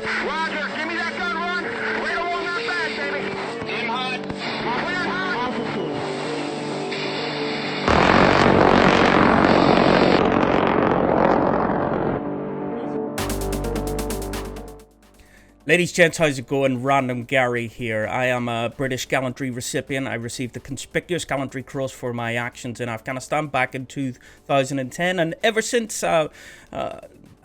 Roger, give me that gun, Ron. Right along that back, baby. Aim hot. Clear hot. Ladies, gents, how's it going? Random Gary here. I am a British Gallantry recipient. I received the conspicuous Gallantry Cross for my actions in Afghanistan back in 2010. And ever since, I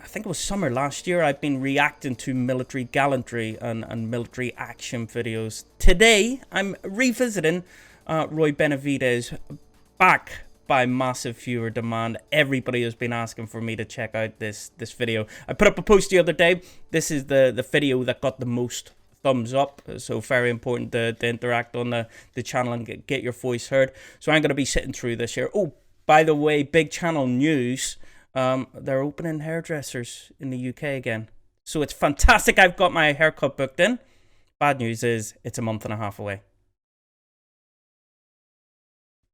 think it was summer last year, I've been reacting to military gallantry and military action videos. Today, I'm revisiting Roy Benavidez back by massive viewer demand. Everybody has been asking for me to check out this video. I put up a post the other day. This is the video that got the most thumbs up, so very important to interact on the channel and get your voice heard. So I'm going to be sitting through this here. Oh, by the way, big channel news, they're opening hairdressers in the UK again, so it's fantastic. I've got my haircut booked in. Bad news is it's a month and a half away.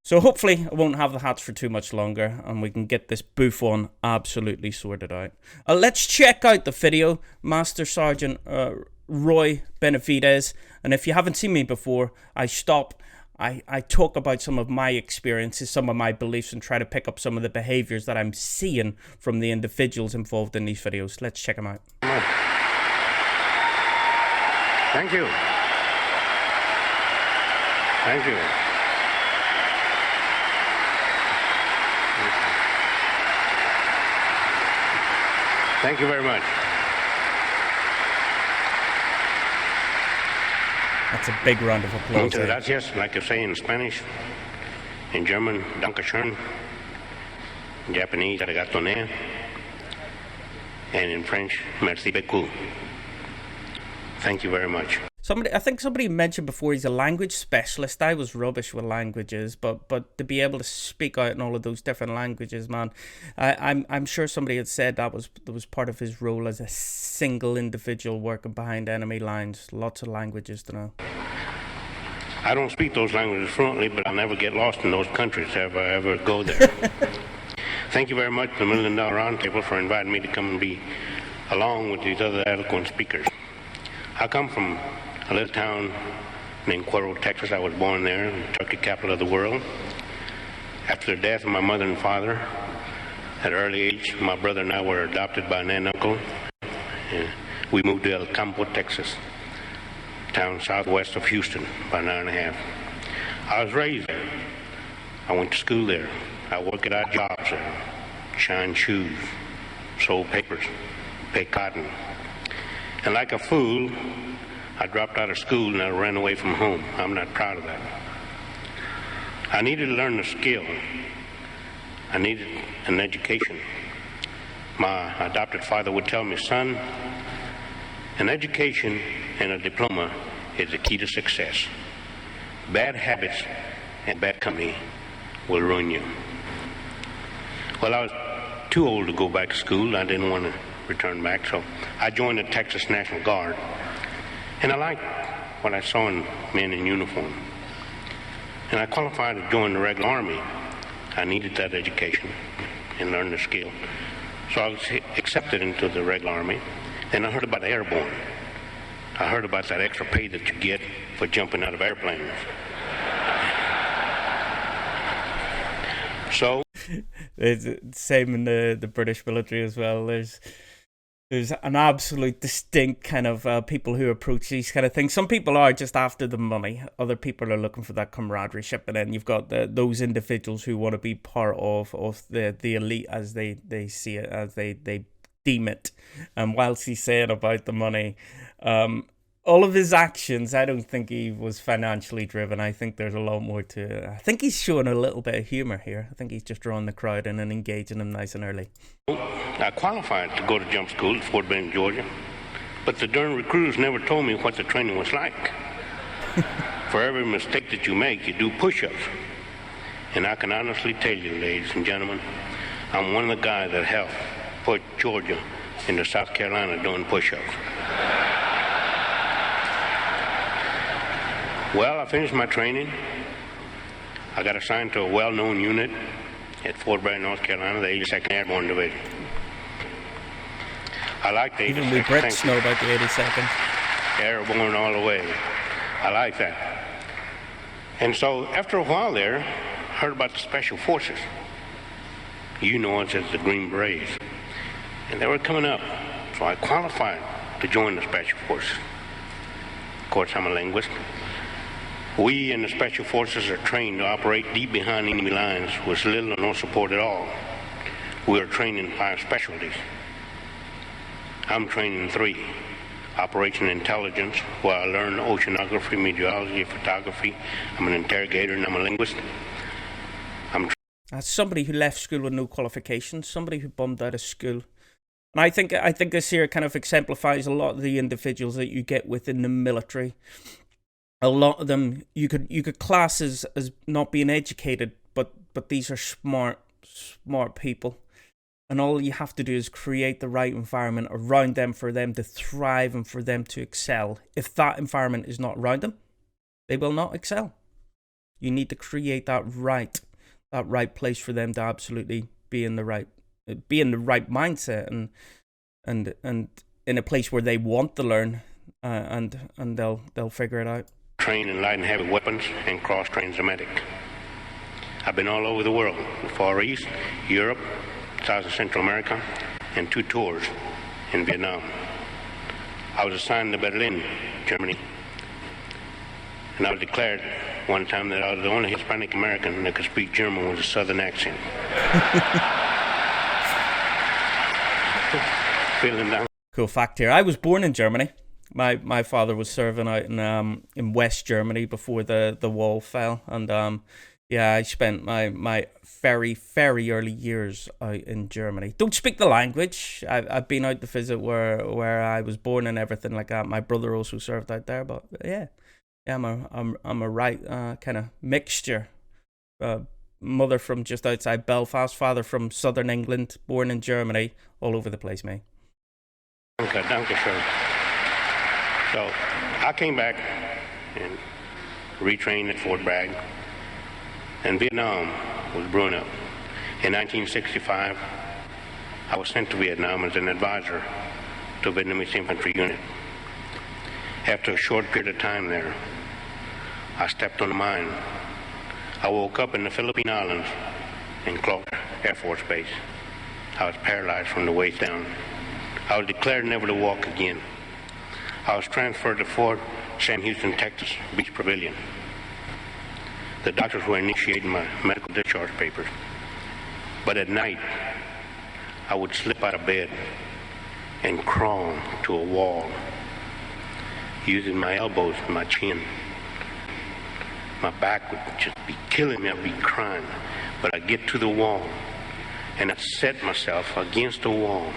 So hopefully I won't have the hats for too much longer and we can get this booth on absolutely sorted out. Let's check out the video, Master Sergeant Roy Benavidez. And if you haven't seen me before, I talk about some of my experiences, some of my beliefs, and try to pick up some of the behaviors that I'm seeing from the individuals involved in these videos. Let's check them out. Thank you. Thank you. Thank you very much. That's a big round of applause. Muchas gracias, like you say in Spanish. In German, Dankeschön. In Japanese, arigato ne. And in French, merci beaucoup. Thank you very much. I think somebody mentioned before he's a language specialist. I was rubbish with languages, but to be able to speak out in all of those different languages, man, I'm sure somebody had said that was part of his role as a single individual working behind enemy lines. Lots of languages to know. I don't speak those languages fluently, but I'll never get lost in those countries if I ever go there. Thank you very much to the $1 Million Roundtable for inviting me to come and be along with these other eloquent speakers. I come from a little town named Cuero, Texas. I was born there, the turkey capital of the world. After the death of my mother and father, at an early age, my brother and I were adopted by an aunt and uncle. We moved to El Campo, Texas, a town southwest of Houston, about an hour and a half. I was raised there. I went to school there. I worked at odd jobs there, shined shoes, sold papers, paid cotton. And like a fool, I dropped out of school and I ran away from home. I'm not proud of that. I needed to learn a skill. I needed an education. My adopted father would tell me, son, an education and a diploma is the key to success. Bad habits and bad company will ruin you. Well, I was too old to go back to school. I didn't want to return back, so I joined the Texas National Guard. And I liked what I saw in men in uniform. And I qualified to join the regular Army. I needed that education and learn the skill. So I was accepted into the regular Army. Then I heard about airborne. I heard about that extra pay that you get for jumping out of airplanes. So it's the same in the British military as well. There's an absolute distinct kind of people who approach these kind of things. Some people are just after the money. Other people are looking for that camaraderie. And then you've got those individuals who want to be part of the elite as they see it, as they deem it. And whilst he's saying about the money, all of his actions, I don't think he was financially driven. I think there's a lot more to it. I think he's showing a little bit of humour here. I think he's just drawing the crowd in and engaging them nice and early. I qualified to go to jump school at Fort Benning, Georgia, but the darn recruiters never told me what the training was like. For every mistake that you make, you do push-ups. And I can honestly tell you, ladies and gentlemen, I'm one of the guys that helped put Georgia into South Carolina doing push-ups. Well, I finished my training. I got assigned to a well-known unit at Fort Bragg, North Carolina, the 82nd Airborne Division. I like the 82nd. Even we Brits know about the 82nd. Airborne all the way. I like that. And so after a while there, I heard about the Special Forces. You know us as the Green Berets. And they were coming up. So I qualified to join the Special Forces. Of course, I'm a linguist. We in the Special Forces are trained to operate deep behind enemy lines with little or no support at all. We are trained in 5 specialties. I'm trained in 3. Operation Intelligence, where I learn oceanography, meteorology, photography. I'm an interrogator and I'm a linguist. As somebody who left school with no qualifications, somebody who bummed out of school. And I think this here kind of exemplifies a lot of the individuals that you get within the military. A lot of them you could class as not being educated, but these are smart people. And all you have to do is create the right environment around them for them to thrive and for them to excel. If that environment is not around them, they will not excel. You need to create that right place for them to absolutely be in the right mindset and in a place where they want to learn, and they'll figure it out. Train in light and heavy weapons and cross-trained as a medic. I've been all over the world, the Far East, Europe, South and Central America, and 2 tours in Vietnam. I was assigned to Berlin, Germany, and I was declared one time that I was the only Hispanic American that could speak German with a southern accent. Feeling down. Cool fact here. I was born in Germany. My father was serving out in West Germany before the wall fell, and I spent my very, very early years out in Germany. Don't speak the language. I've been out to visit where I was born and everything like that. My brother also served out there, but I'm a right kind of mixture. Mother from just outside Belfast, father from southern England, born in Germany, all over the place, mate. Danke schön. So I came back and retrained at Fort Bragg, and Vietnam was brewing up. In 1965, I was sent to Vietnam as an advisor to a Vietnamese infantry unit. After a short period of time there, I stepped on a mine. I woke up in the Philippine Islands in Clark Air Force Base. I was paralyzed from the waist down. I was declared never to walk again. I was transferred to Fort Sam Houston, Texas, Beach Pavilion. The doctors were initiating my medical discharge papers. But at night, I would slip out of bed and crawl to a wall, using my elbows and my chin. My back would just be killing me. I'd be crying. But I'd get to the wall, and I'd set myself against the wall,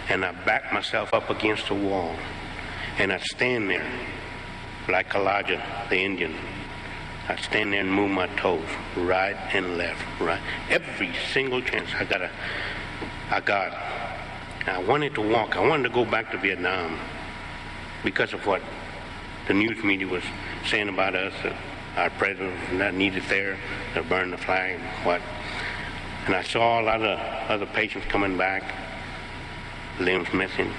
and I'd back myself up against the wall, and I'd stand there like Elijah the Indian. I'd stand there and move my toes, right and left, right. Every single chance I got. I wanted to walk. I wanted to go back to Vietnam because of what the news media was saying about us. Our president was not needed there. They burned the flag, what. And I saw a lot of other patients coming back, limbs missing.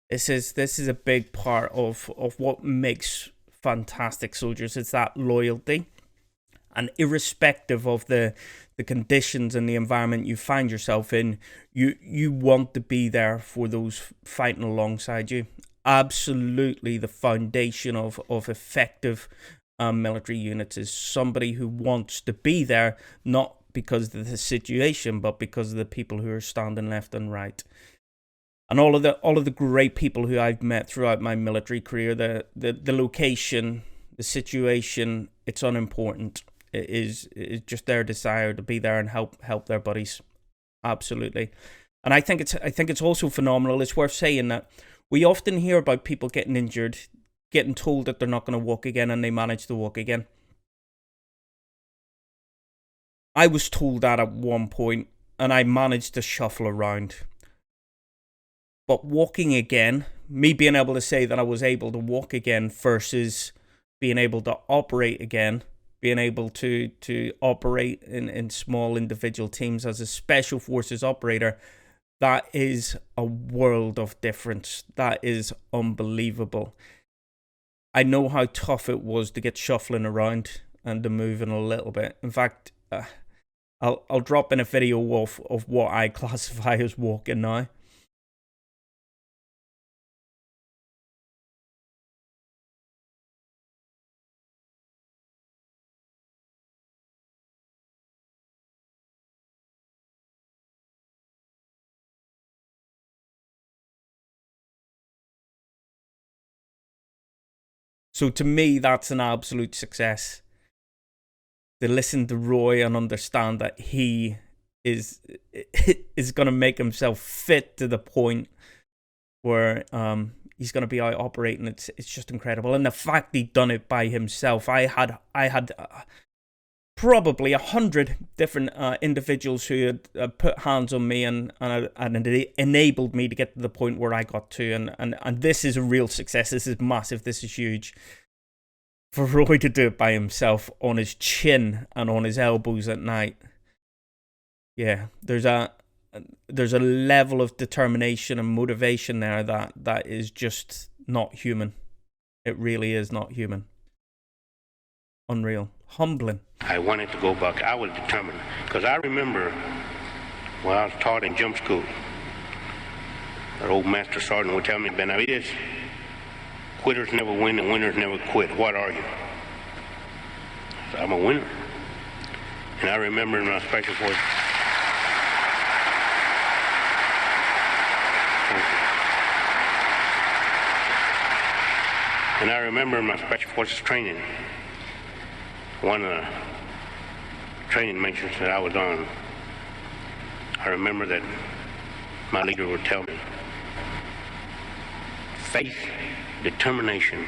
This is a big part of what makes fantastic soldiers. It's that loyalty, and irrespective of the conditions and the environment you find yourself in, you want to be there for those fighting alongside you. Absolutely, the foundation of effective military units is somebody who wants to be there, not because of the situation, but because of the people who are standing left and right. And all of the great people who I've met throughout my military career, the location, the situation, it's unimportant. It is just their desire to be there and help their buddies. Absolutely. And I think it's also phenomenal. It's worth saying that we often hear about people getting injured, getting told that they're not going to walk again, and they manage to walk again. I was told that at one point, and I managed to shuffle around. But walking again, me being able to say that I was able to walk again versus being able to operate again, being able to operate in small individual teams as a special forces operator, That is a world of difference. That is unbelievable. I know how tough it was to get shuffling around and to moving a little bit. In fact, I'll drop in a video of what I classify as walking now. So to me, that's an absolute success. To listen to Roy and understand that he is going to make himself fit to the point where he's going to be out operating. It's just incredible. And the fact he'd done it by himself, I had probably 100 different individuals who had put hands on me and it enabled me to get to the point where I got to. And this is a real success. This is massive. This is huge. For Roy to do it by himself on his chin and on his elbows at night. Yeah, there's a level of determination and motivation there that is just not human. It really is not human. Unreal. Humbling. I wanted to go back. I was determined. Because I remember when I was taught in jump school, our old master sergeant would tell me, Benavidez, quitters never win and winners never quit. What are you? I said, I'm a winner. And I remember in my special forces, training, one of the training missions that I was on, I remember that my leader would tell me, faith, determination,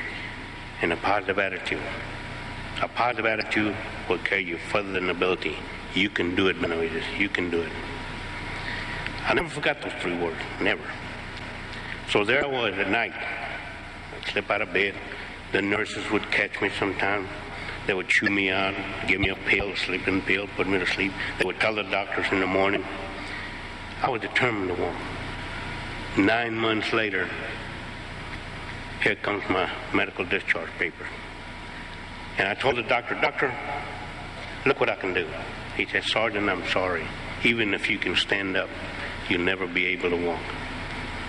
and a positive attitude. A positive attitude will carry you further than ability. You can do it, Benavidez. You can do it. I never forgot those 3 words. Never. So there I was at night. I'd slip out of bed. The nurses would catch me sometime. They would chew me out, give me a pill, a sleeping pill, put me to sleep. They would tell the doctors in the morning. I was determined to walk. 9 months later, here comes my medical discharge paper. And I told the doctor, look what I can do. He said, Sergeant, I'm sorry. Even if you can stand up, you'll never be able to walk.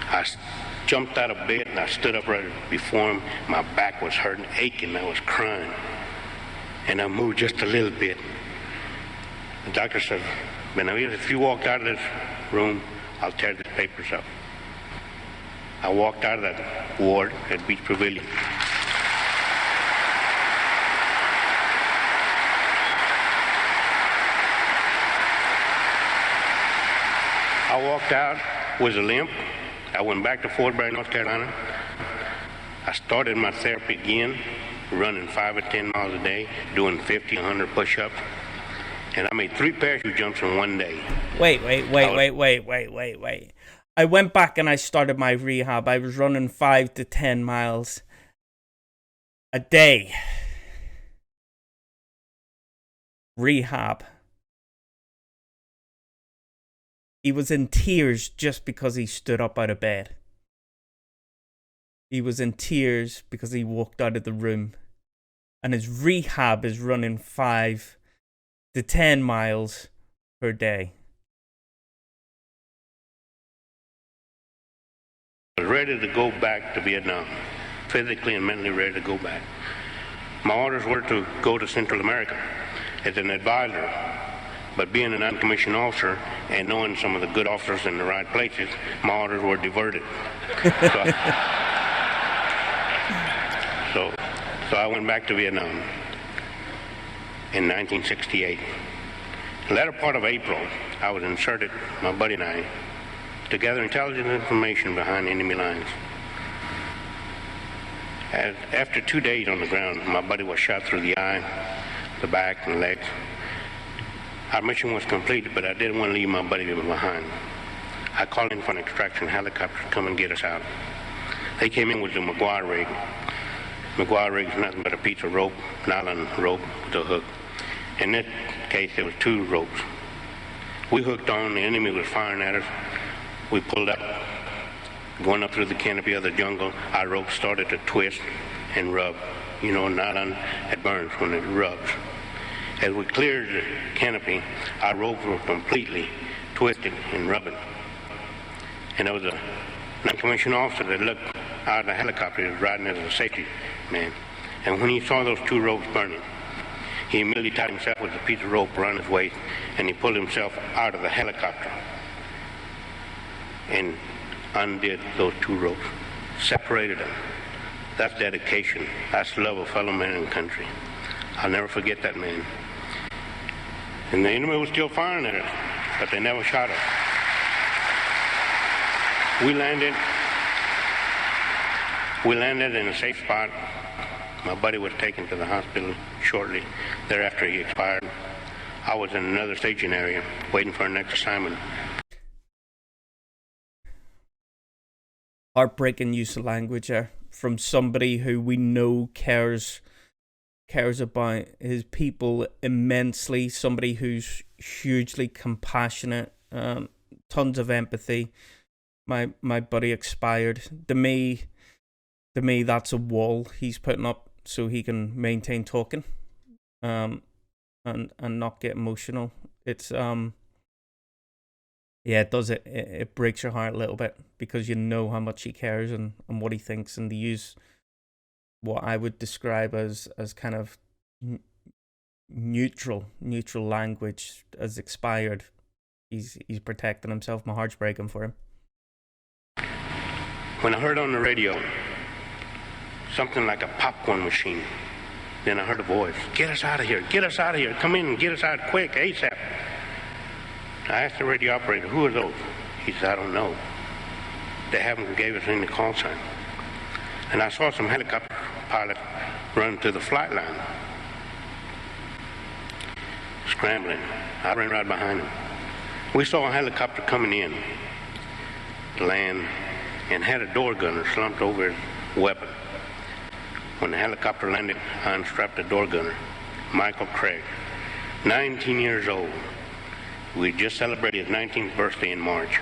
I jumped out of bed and I stood up right before him. My back was hurting, aching. I was crying. And I moved just a little bit. The doctor said, Benavidez, if you walked out of this room, I'll tear the papers up. I walked out of that ward at Beach Pavilion. I walked out with a limp. I went back to Fort Bragg, North Carolina. I started my therapy again, running 5 or 10 miles a day, doing 50, 100 push-ups. And I made 3 parachute jumps in one day. Wait. I went back and I started my rehab. I was running 5 to 10 miles a day. Rehab. He was in tears just because he stood up out of bed. He was in tears because he walked out of the room. And his rehab is running 5 to 10 miles per day. I was ready to go back to Vietnam, physically and mentally ready to go back. My orders were to go to Central America as an advisor, but being an uncommissioned officer and knowing some of the good officers in the right places, my orders were diverted. So I went back to Vietnam in 1968. The latter part of April, I was inserted, my buddy and I, to gather intelligence information behind enemy lines. After 2 days on the ground, my buddy was shot through the eye, the back, and legs. Our mission was completed, but I didn't want to leave my buddy behind. I called in for an extraction helicopter to come and get us out. They came in with the McGuire rig. McGuire rig is nothing but a piece of rope, nylon rope with a hook. In this case, there was 2 ropes. We hooked on, the enemy was firing at us. We pulled up, going up through the canopy of the jungle. Our rope started to twist and rub. You know, not on it burns when it rubs. As we cleared the canopy, our ropes were completely twisted and rubbing. And there was a non-commissioned officer that looked out of the helicopter. He was riding as a safety man. And when he saw those two ropes burning, he immediately tied himself with a piece of rope around his waist, and he pulled himself out of the helicopter and undid those two ropes, separated them. That's dedication. That's love of fellow man and country. I'll never forget that man. And the enemy was still firing at us, but they never shot us. We landed in a safe spot. My buddy was taken to the hospital shortly thereafter he expired. I was in another staging area waiting for our next assignment. Heartbreaking use of language from somebody who we know cares about his people immensely, somebody who's hugely compassionate, tons of empathy. My buddy expired. To me, that's a wall he's putting up so he can maintain talking, and not get emotional. It's yeah, it does. It breaks your heart a little bit because you know how much he cares and what he thinks, and to use what I would describe as kind of neutral language as expired. He's protecting himself. My heart's breaking for him. When I heard on the radio something like a popcorn machine, then I heard a voice, "Get us out of here, get us out of here, come in and get us out quick, ASAP." I asked the radio operator, "Who are those?" He said, "I don't know. They haven't gave us any call sign." And I saw some helicopter pilots run to the flight line, scrambling. I ran right behind them. We saw a helicopter coming in, land, and had a door gunner slumped over his weapon. When the helicopter landed, I unstrapped the door gunner, Michael Craig, 19 years old. We just celebrated his 19th birthday in March.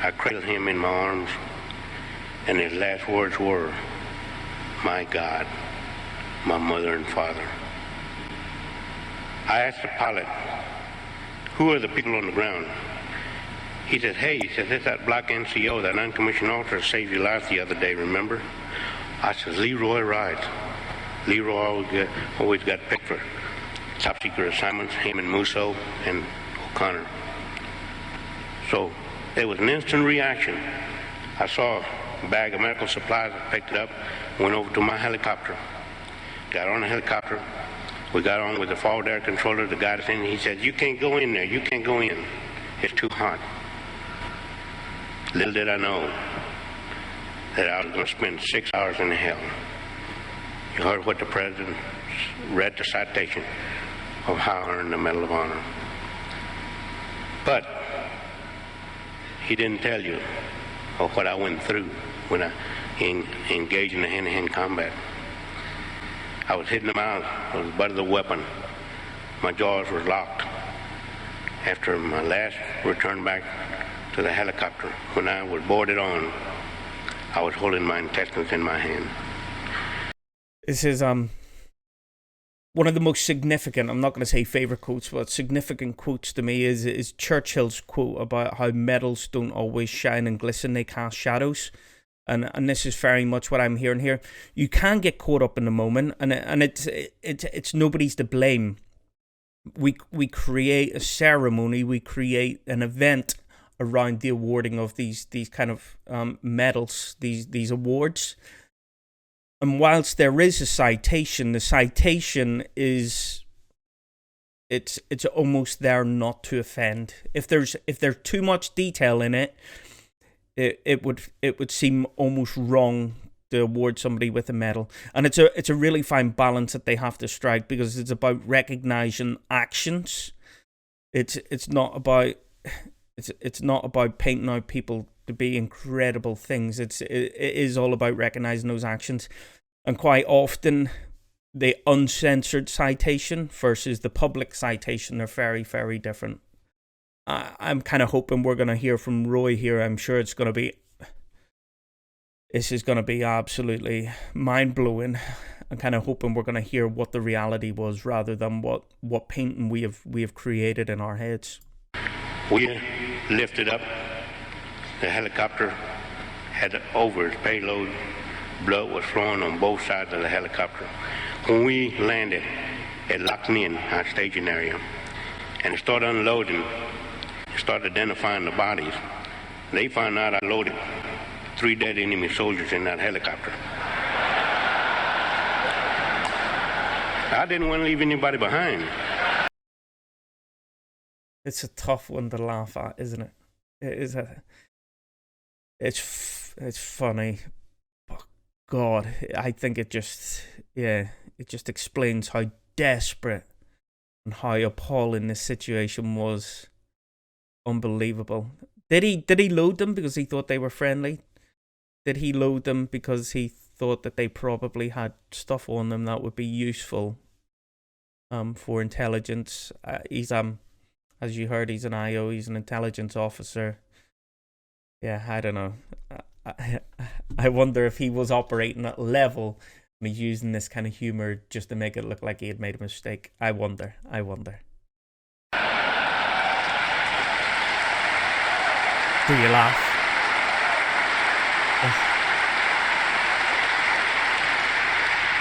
I cradled him in my arms, and his last words were, "My God, my mother and father." I asked the pilot, "Who are the people on the ground?" He said, "Hey," he said, "it's that black NCO, that non-commissioned officer saved your life the other day, remember?" I said, "Leroy Wright." Leroy always got picked for top secret assignments, him and Musso and O'Connor. So it was an instant reaction. I saw a bag of medical supplies, I picked it up, went over to my helicopter, got on the helicopter. We got on with the forward air controller, the guy that's in, he said, "You can't go in there, you can't go in. It's too hot." Little did I know that I was going to spend 6 hours in hell. You heard what the president read, the citation of how I earned the Medal of Honor. But he didn't tell you of what I went through when I engaged in the hand-to-hand combat. I was hitting them out with the butt of the weapon. My jaws were locked. After my last return back to the helicopter, when I was boarded on, I was holding my intestines in my hand. This is one of the most significant, I'm not going to say favorite quotes, but significant quotes to me is Churchill's quote about how medals don't always shine and glisten, they cast shadows. And this is very much what I'm hearing here. You can get caught up in the moment, and it's nobody's to blame. We create a ceremony, we create an event around the awarding of these kind of medals, these awards. And whilst there is a citation, the citation is it's almost there not to offend. If there's too much detail in it, it would seem almost wrong to award somebody with a medal. And it's a really fine balance that they have to strike, because it's about recognizing actions. It's not about painting out people to be incredible things. It is all about recognizing those actions. And quite often, the uncensored citation versus the public citation are very, very different. I'm kind of hoping we're going to hear from Roy here. I'm sure this is going to be absolutely mind-blowing. I'm kind of hoping we're going to hear what the reality was rather than what painting we have created in our heads. We lifted up. The helicopter had over its payload. Blood was flowing on both sides of the helicopter. When we landed, it locked me in our staging area, and it started unloading. It started identifying the bodies. They found out I loaded 3 dead enemy soldiers in that helicopter. I didn't want to leave anybody behind. It's a tough one to laugh at, isn't it? It is it's funny, but God, I think it just explains how desperate and how appalling this situation was. Unbelievable. Did he load them because he thought they were friendly? Did he load them because he thought that they probably had stuff on them that would be useful for intelligence? He's as you heard, he's an IO, he's an intelligence officer. Yeah, I don't know. I wonder if he was operating at level and he's using this kind of humor just to make it look like he had made a mistake. I wonder. Do you laugh?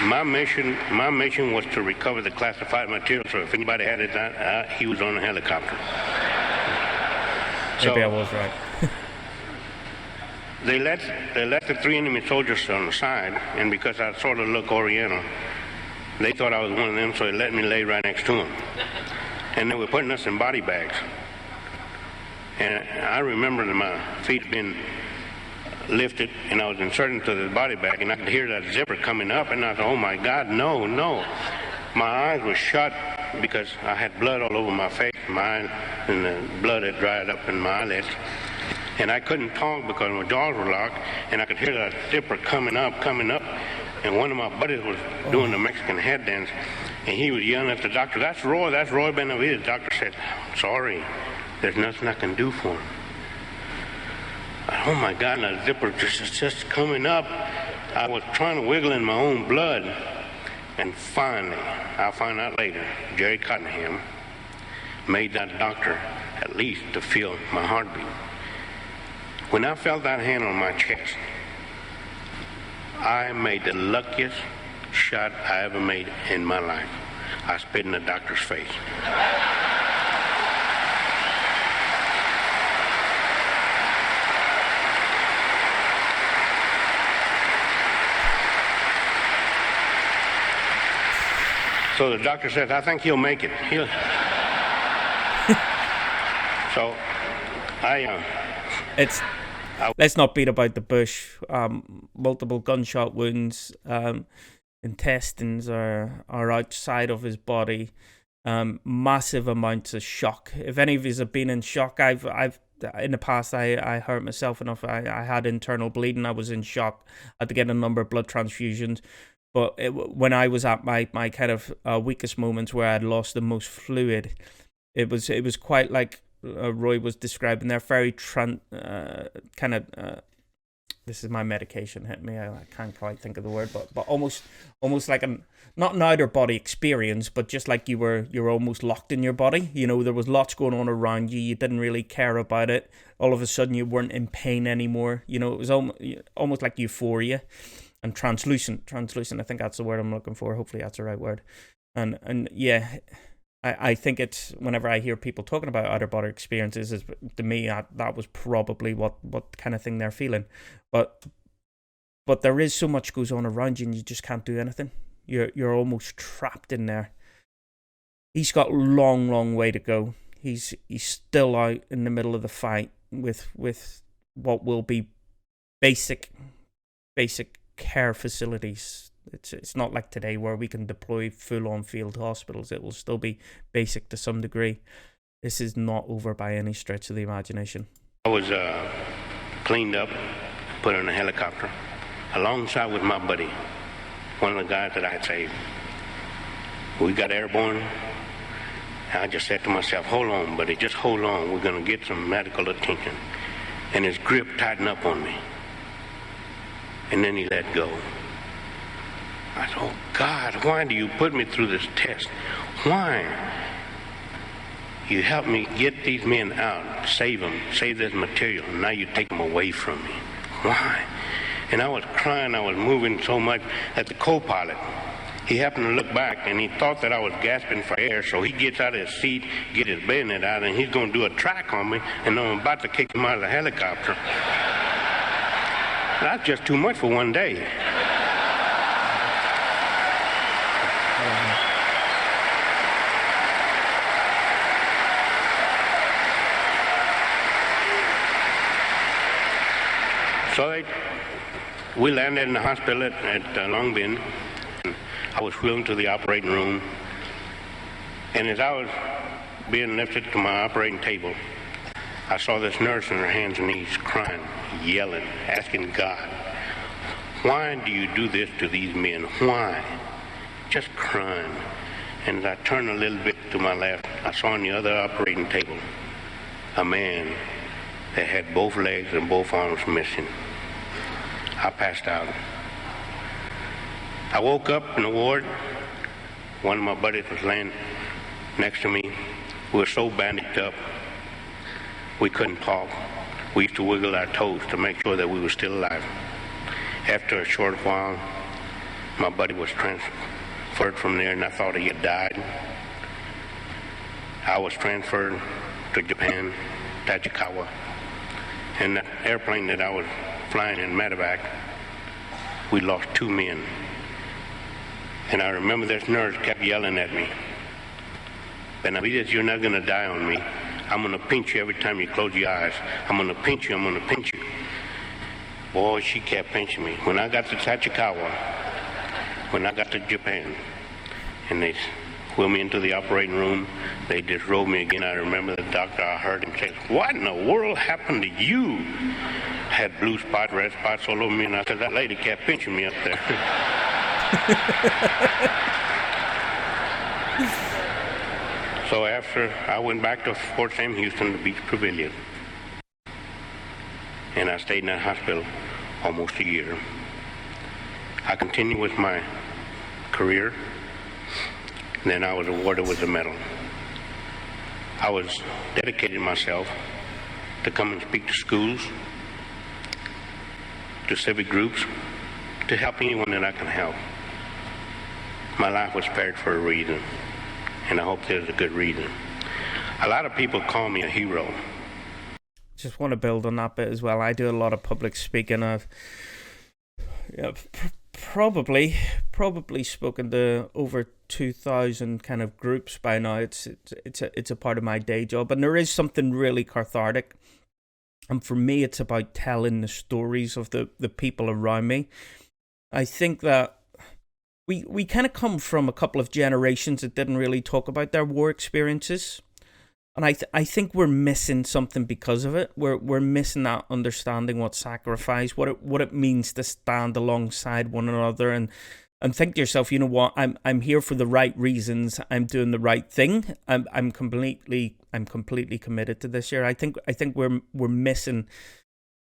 My mission was to recover the classified material, so if anybody had it, he was on a helicopter. Maybe I was right. They let the 3 enemy soldiers on the side, and because I sort of look Oriental, they thought I was one of them, so they let me lay right next to them. And they were putting us in body bags. And I remember that my feet had been lifted, and I was inserted into the body bag, and I could hear that zipper coming up, and I thought, oh my God, no. My eyes were shut because I had blood all over my face, and the blood had dried up in my eyelids. And I couldn't talk because my jaws were locked, and I could hear that zipper coming up, and one of my buddies was doing the Mexican head dance, and he was yelling at the doctor, that's Roy Benavidez. The doctor said, sorry, there's nothing I can do for him. Oh my God, that zipper just coming up. I was trying to wiggle in my own blood, and finally, I'll find out later, Jerry Cottenham made that doctor at least to feel my heartbeat. When I felt that hand on my chest, I made the luckiest shot I ever made in my life. I spit in the doctor's face. So the doctor says, I think he'll make it. So let's not beat about the bush. Multiple gunshot wounds. Intestines are outside of his body. Massive amounts of shock. If any of you have been in shock, I've in the past I hurt myself enough. I had internal bleeding. I was in shock. I had to get a number of blood transfusions. But when I was at my kind of weakest moments where I had lost the most fluid, it was quite like Roy was describing. They're very this is my medication hit me. I can't quite think of the word, but almost like not an outer body experience, but just like you're almost locked in your body. You know, there was lots going on around you. You didn't really care about it. All of a sudden, you weren't in pain anymore. You know, it was almost like euphoria. And translucent. I think that's the word I'm looking for. Hopefully that's the right word. And yeah, I think it's, whenever I hear people talking about outer body experiences, to me that was probably what kind of thing they're feeling. But there is so much goes on around you, and you just can't do anything. You're almost trapped in there. He's got long way to go. He's still out in the middle of the fight with what will be basic care facilities. It's not like today where we can deploy full-on field hospitals. It will still be basic to some degree. This is not over by any stretch of the imagination. I was cleaned up, put in a helicopter, alongside with my buddy, one of the guys that I had saved. We got airborne, And I just said to myself, hold on, buddy, just hold on. We're going to get some medical attention. And his grip tightened up on me. And then he let go. I said, oh, God, why do you put me through this test? Why? You helped me get these men out, save them, save this material, and now you take them away from me. Why? And I was crying, I was moving so much that the co-pilot, he happened to look back, and he thought that I was gasping for air, so he gets out of his seat, get his bayonet out, and he's going to do a track on me, and I'm about to kick him out of the helicopter. That's just too much for one day. So we landed in the hospital at Long Beach. I was wheeled to the operating room, and as I was being lifted to my operating table, I saw this nurse on her hands and knees crying, yelling, asking God, why do you do this to these men? Why? Just crying. And as I turned a little bit to my left, I saw on the other operating table a man that had both legs and both arms missing. I passed out. I woke up in the ward. One of my buddies was laying next to me. We were so bandaged up, we couldn't talk. We used to wiggle our toes to make sure that we were still alive. After a short while, my buddy was transferred from there, and I thought he had died. I was transferred to Japan, Tachikawa, and the airplane that I was flying in medevac, we lost 2 men. And I remember this nurse kept yelling at me, Benavidez, you're not going to die on me. I'm going to pinch you every time you close your eyes. I'm going to pinch you, I'm going to pinch you. Boy, she kept pinching me. When I got to Tachikawa, when I got to Japan, and they wheeled me into the operating room, they disrobed me again. I remember the doctor, I heard him say, what in the world happened to you? I had blue spots, red spots all over me, and I said, that lady kept pinching me up there. So after I went back to Fort Sam Houston, the Beach Pavilion, and I stayed in that hospital almost a year. I continued with my career, and then I was awarded with a medal. I was dedicating myself to come and speak to schools, to civic groups, to help anyone that I can help. My life was spared for a reason, and I hope there's a good reason. A lot of people call me a hero. Just want to build on that bit as well. I do a lot of public speaking. I've probably spoken to over 2,000 kind of groups by now. It's a part of my day job, and there is something really cathartic. And for me, it's about telling the stories of the people around me. I think that we kind of come from a couple of generations that didn't really talk about their war experiences. And I think we're missing something because of it. We're missing that understanding what sacrifice, what it means to stand alongside one another and think to yourself, you know what, I'm here for the right reasons. I'm doing the right thing. I'm completely committed to this year. I think we're missing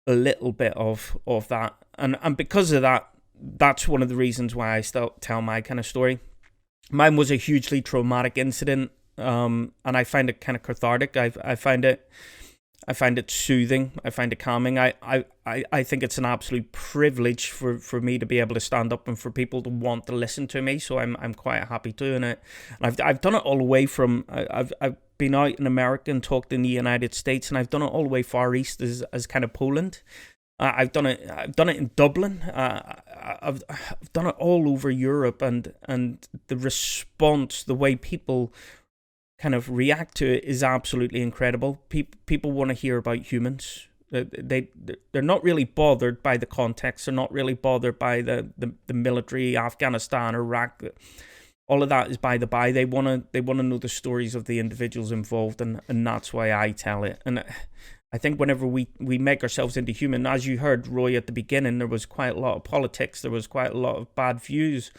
a little bit of that, and because of that, that's one of the reasons why I still tell my kind of story. Mine was a hugely traumatic incident. And I find it kind of cathartic. I find it soothing. I find it calming. I think it's an absolute privilege for me to be able to stand up and for people to want to listen to me. So I'm quite happy doing it. And I've done it all the way from I've been out in America and talked in the United States, and I've done it all the way far east as kind of Poland. I've done it in Dublin. I've done it all over Europe, and the response, the way people kind of react to it is absolutely incredible. People want to hear about humans. They're not really bothered by the context. They're not really bothered by the military, Afghanistan, Iraq. All of that is by the by. They want to know the stories of the individuals involved, and that's why I tell it. And I think whenever we make ourselves into human, as you heard Roy at the beginning, there was quite a lot of politics. There was quite a lot of bad views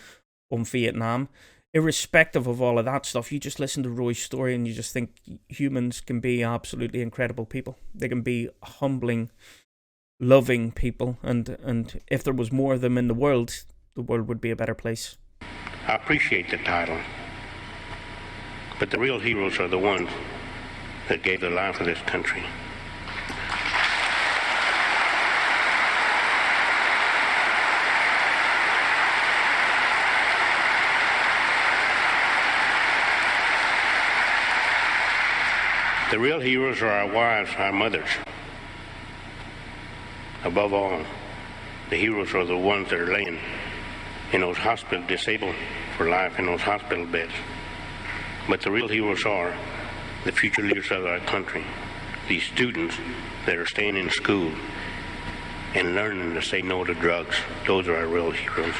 on Vietnam. irrespective of all of that stuff, you just listen to Roy's story and you just think humans can be absolutely incredible people. They can be humbling, loving people, and if there was more of them in the world would be a better place. I appreciate the title, but the real heroes are the ones that gave their life for this country. The real heroes are our wives, our mothers. Above all, the heroes are the ones that are laying in those hospital, disabled for life in those hospital beds. But the real heroes are the future leaders of our country, these students that are staying in school and learning to say no to drugs. Those are our real heroes.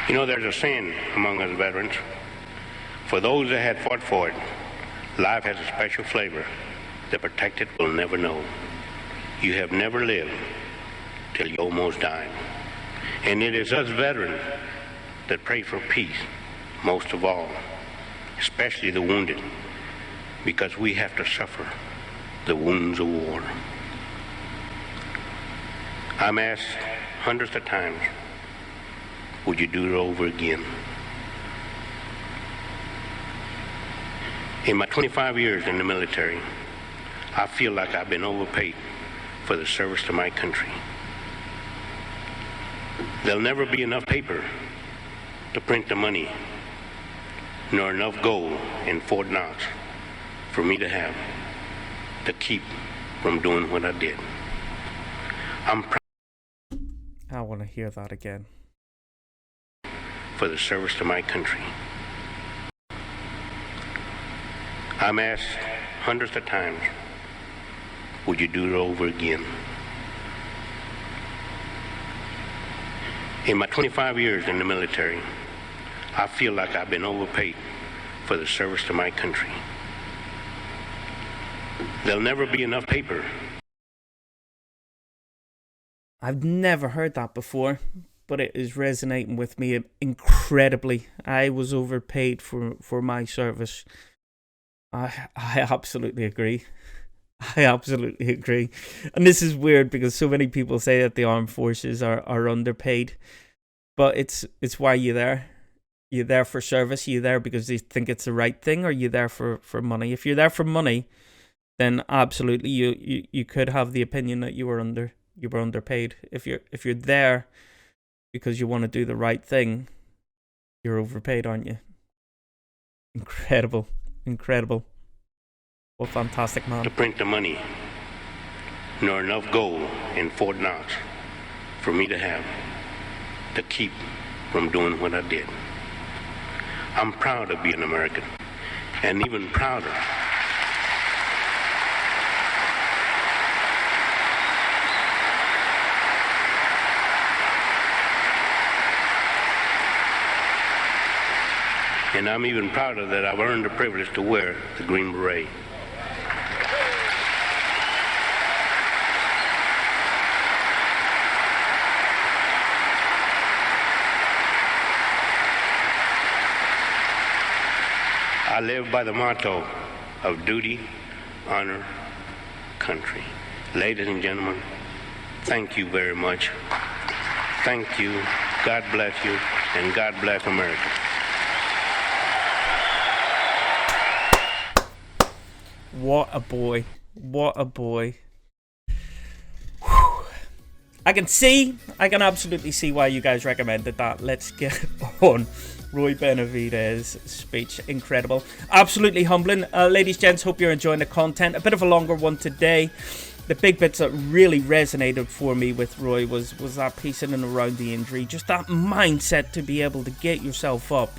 You know, there's a saying among us veterans, for those that had fought for it, life has a special flavor. The protected will never know. You have never lived till you almost died. And it is us veterans that pray for peace, most of all, especially the wounded, because we have to suffer the wounds of war. I'm asked hundreds of times, would you do it over again? In my 25 years in the military, I feel like I've been overpaid for the service to my country. There'll never be enough paper to print the money, nor enough gold in Fort Knox for me to have to keep from doing what I did. I want to hear that again. For the service to my country. I'm asked hundreds of times, would you do it over again? In my 25 years in the military, I feel like I've been overpaid for the service to my country. There'll never be enough paper. I've never heard that before, but it is resonating with me incredibly. I was overpaid for my service. I absolutely agree. I absolutely agree. And this is weird because so many people say that the armed forces are underpaid. But it's why you're there. You're there for service. You're there because you think it's the right thing, or you're there for money. If you're there for money, then absolutely you could have the opinion that you were underpaid. If you're there because you want to do the right thing, you're overpaid, aren't you? Incredible. What a fantastic man. To print the money, nor enough gold in Fort Knox for me to have to keep from doing what I did. I'm proud to be an American, and even prouder and I'm even prouder that I've earned the privilege to wear the Green Beret. I live by the motto of duty, honor, country. Ladies and gentlemen, thank you very much. Thank you. God bless you, and God bless America. What a boy. What a boy. Whew. I can absolutely see why you guys recommended that. Let's get on. Roy Benavidez speech, incredible, absolutely humbling. Ladies, gents, hope you're enjoying the content. A bit of a longer one today. The big bits that really resonated for me with Roy was that piece in and around the injury, just that mindset to be able to get yourself up,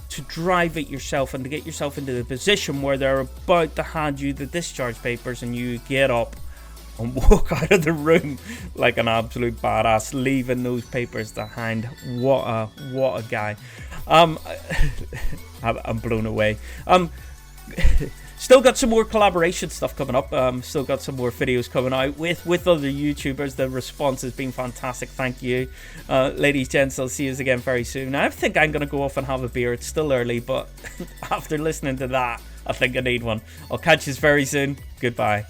to drive it yourself, and to get yourself into the position where they're about to hand you the discharge papers and you get up and walk out of the room like an absolute badass, leaving those papers behind. What a guy. I'm blown away. Still got some more collaboration stuff coming up. Still got some more videos coming out with other YouTubers. The response has been fantastic. Thank you. Ladies, gents, I'll see you again very soon. I think I'm going to go off and have a beer. It's still early, but after listening to that, I think I need one. I'll catch you very soon. Goodbye.